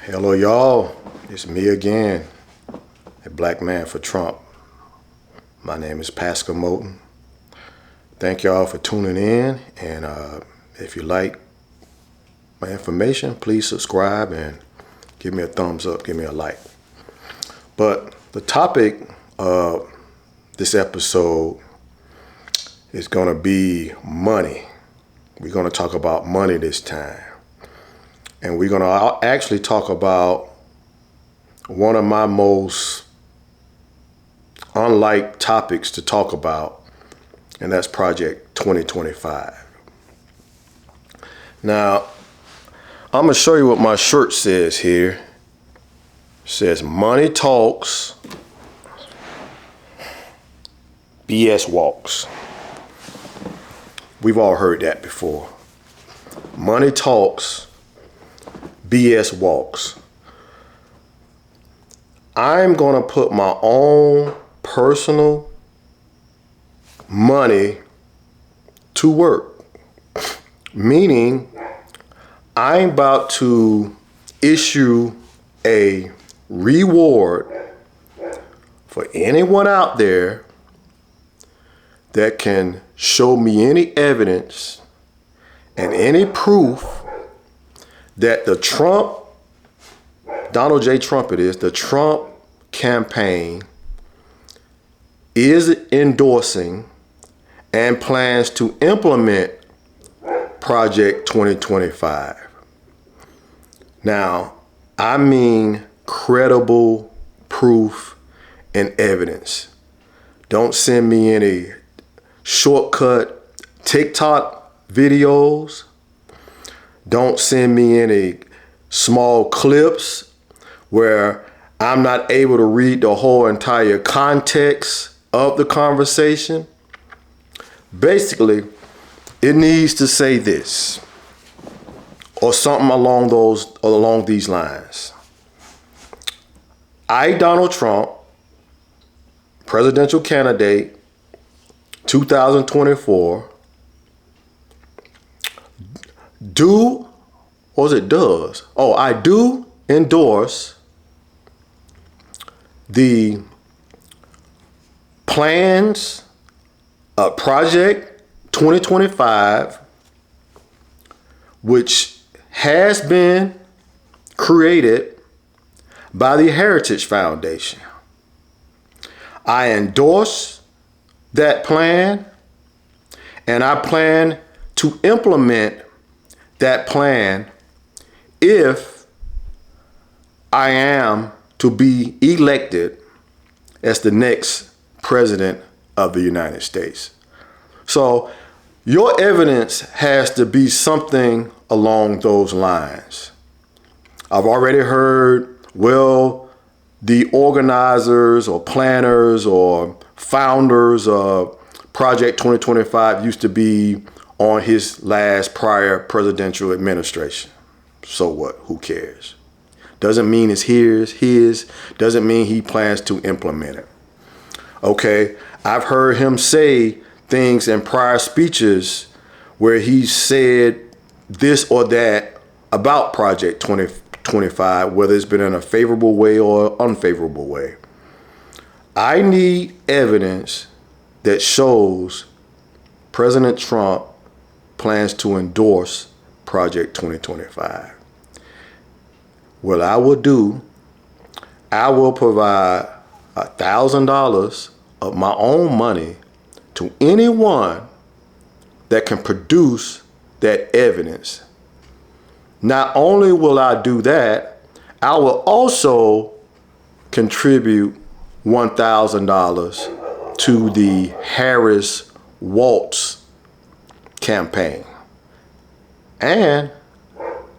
Hello, y'all. It's me again, a black man for Trump. My name is Pascal Moten. Thank y'all for tuning in. And if you like my information, please subscribe and give me a thumbs up, give me a like. But the topic of this episode is going to be money. We're going to talk about money this time. And we're going to actually talk about one of my most unlike topics to talk about, and that's Project 2025. Now, I'm going to show you what my shirt says here. It says, money talks, BS walks. We've all heard that before. Money talks, BS walks. I'm going to put my own personal money to work. Meaning, I'm about to issue a reward for anyone out there that can show me any evidence and any proof that the Donald J. Trump the Trump campaign is endorsing and plans to implement Project 2025. Now, I mean credible proof and evidence. Don't send me any shortcut TikTok videos. Don't send me any small clips where I'm not able to read the whole entire context of the conversation. Basically, it needs to say this or something along these lines. I, Donald Trump, presidential candidate, 2024, I do endorse the plans of Project 2025, which has been created by the Heritage Foundation. I endorse that plan, and I plan to implement that plan if I am to be elected as the next president of the United States. So your evidence has to be something along those lines. I've already heard, well, the organizers or planners or founders of Project 2025 used to be on his last prior presidential administration. So what? Who cares? Doesn't mean it's his. Doesn't mean he plans to implement it. Okay, I've heard him say things in prior speeches where he said this or that about Project 2025, whether it's been in a favorable way or unfavorable way. I need evidence that shows President Trump plans to endorse Project 2025. What I will do, I will provide $1,000 of my own money to anyone that can produce that evidence. Not only will I do that, I will also contribute $1,000 to the Harris Waltz campaign. And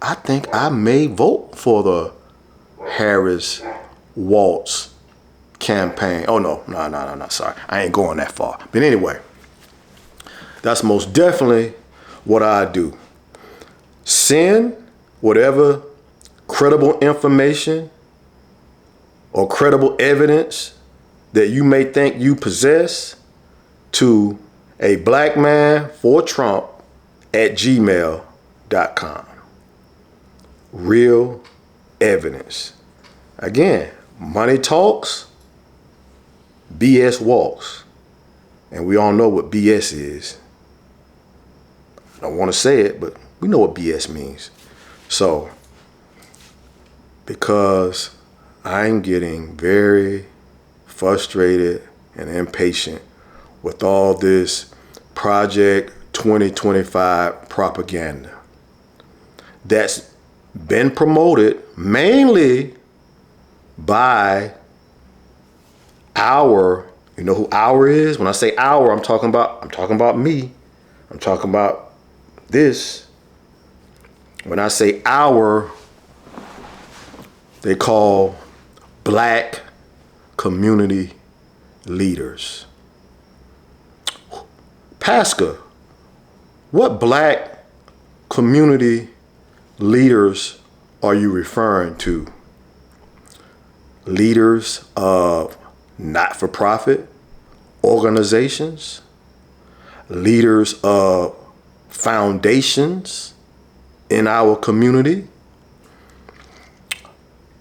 I think I may vote for the Harris Waltz campaign. Oh, no, sorry. I ain't going that far. But anyway, that's most definitely what I do. Send whatever credible information or credible evidence that you may think you possess to a black man for Trump at gmail.com. Real evidence. Again, money talks, BS walks. And we all know what BS is. I don't want to say it, but we know what BS means. So, because I'm getting very frustrated and impatient with all this Project 2025 propaganda that's been promoted mainly by our, you know who our is? When I say our, I'm talking about me. I'm talking about this. When I say our, they call black community leaders. Pascal, what black community leaders are you referring to? Leaders of not-for-profit organizations? Leaders of foundations in our community?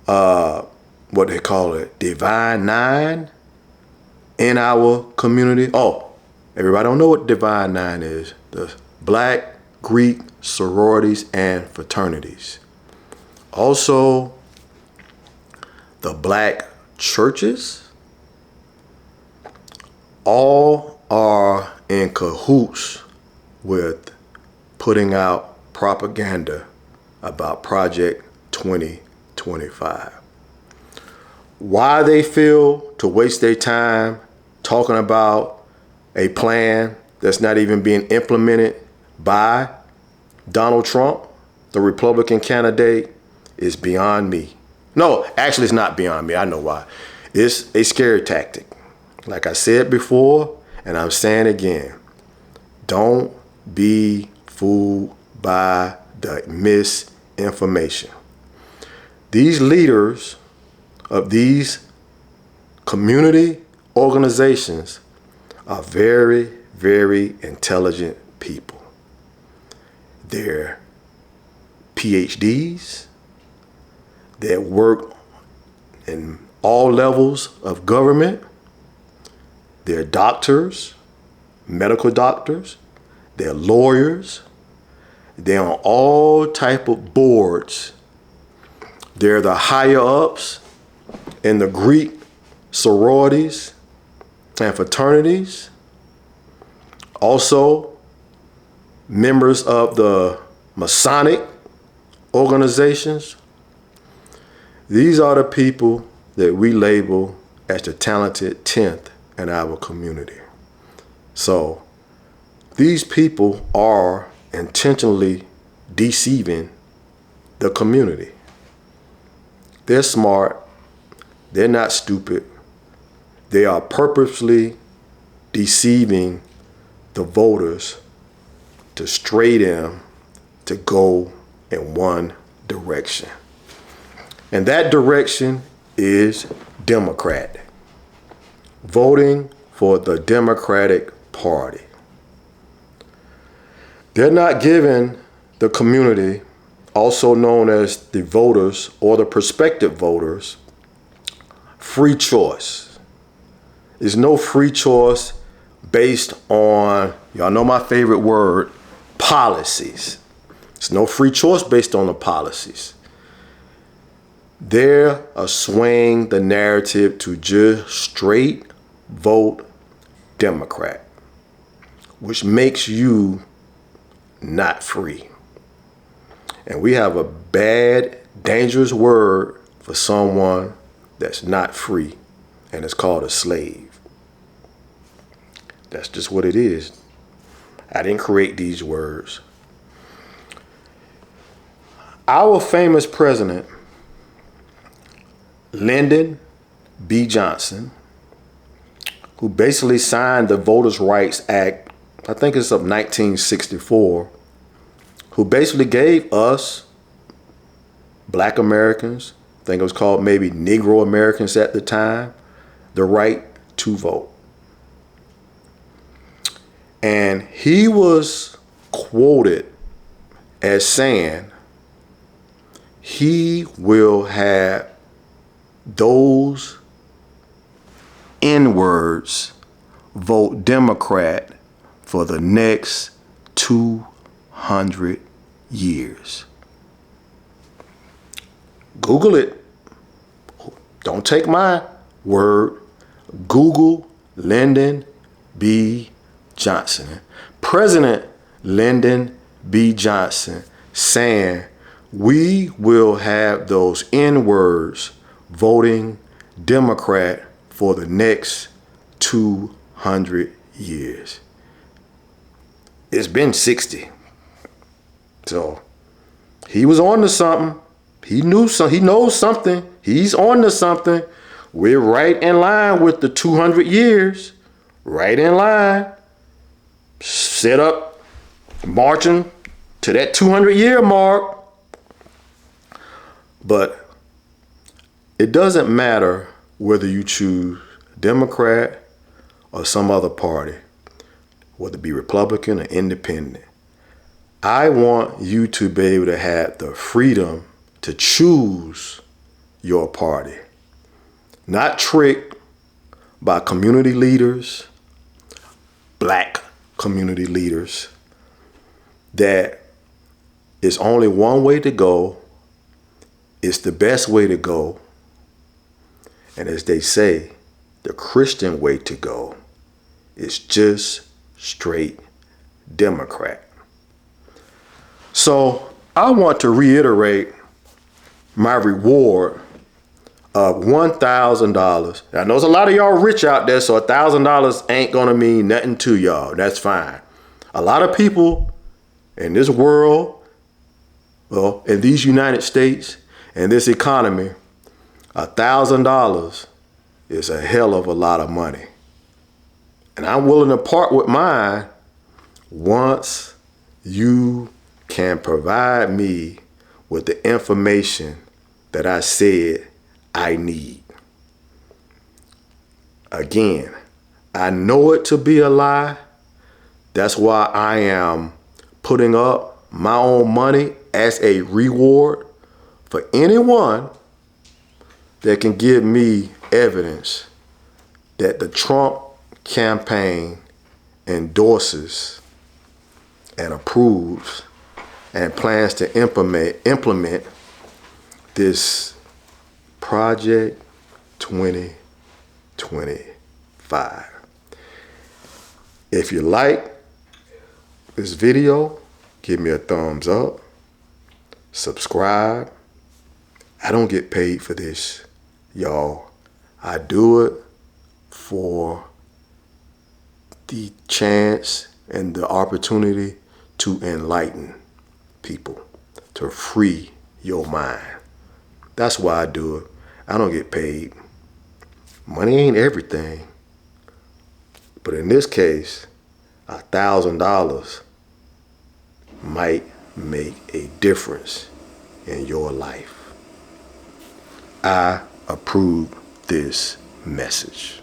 What they call it, Divine Nine in our community? Oh, everybody don't know what Divine Nine is. The Black Greek sororities and fraternities. Also, the black churches all are in cahoots with putting out propaganda about Project 2025. Why they feel to waste their time talking about a plan that's not even being implemented by Donald Trump, the Republican candidate, is beyond me. No, actually it's not beyond me. I know why. It's a scary tactic. Like I said before, and I'm saying again, don't be fooled by the misinformation. These leaders of these community organizations are very, very intelligent people. They're PhDs that work in all levels of government. They're doctors, medical doctors, they're lawyers, they're on all type of boards. They're the higher ups in the Greek sororities and fraternities. Also, members of the Masonic organizations. These are the people that we label as the talented 10th in our community. So these people are intentionally deceiving the community. They're smart. They're not stupid. They are purposely deceiving the voters to stray them to go in one direction. And that direction is Democrat. Voting for the Democratic Party. They're not giving the community, also known as the voters or the prospective voters, free choice. There's no free choice based on, y'all know my favorite word, policies. There's no free choice based on the policies. They're swaying the narrative to just straight vote Democrat, which makes you not free. And we have a bad, dangerous word for someone that's not free, and it's called a slave. That's just what it is. I didn't create these words. Our famous president, Lyndon B. Johnson, who basically signed the Voters' Rights Act, I think it's of 1964, who basically gave us, Black Americans, I think it was called maybe Negro Americans at the time, the right to vote. And he was quoted as saying he will have those N-words vote Democrat for the next 200 years. Google it. Don't take my word. Google Lyndon B. Johnson. President Lyndon B. Johnson saying we will have those N-words voting Democrat for the next 200 years. It's been 60. So he was on to something. He knows something. He's on to something. We're right in line with the 200 years. Right in line. Set up, marching to that 200-year mark. But it doesn't matter whether you choose Democrat or some other party, whether it be Republican or independent. I want you to be able to have the freedom to choose your party. Not tricked by community leaders, black community leaders, that it's only one way to go. It's the best way to go. And as they say, the Christian way to go is just straight Democrat. So I want to reiterate my reward of $1,000. I know there's a lot of y'all rich out there, so $1,000 ain't gonna mean nothing to y'all. That's fine. A lot of people in this world, well, in these United States, in this economy, $1,000 is a hell of a lot of money. And I'm willing to part with mine once you can provide me with the information that I said I need. Again, I know it to be a lie. That's why I am putting up my own money as a reward for anyone that can give me evidence that the Trump campaign endorses and approves and plans to implement this Project 2025. If you like this video, give me a thumbs up, subscribe. I don't get paid for this, y'all. I do it for the chance and the opportunity to enlighten people, to free your mind. That's why I do it. I don't get paid. Money ain't everything. But in this case, $1,000 might make a difference in your life. I approve this message.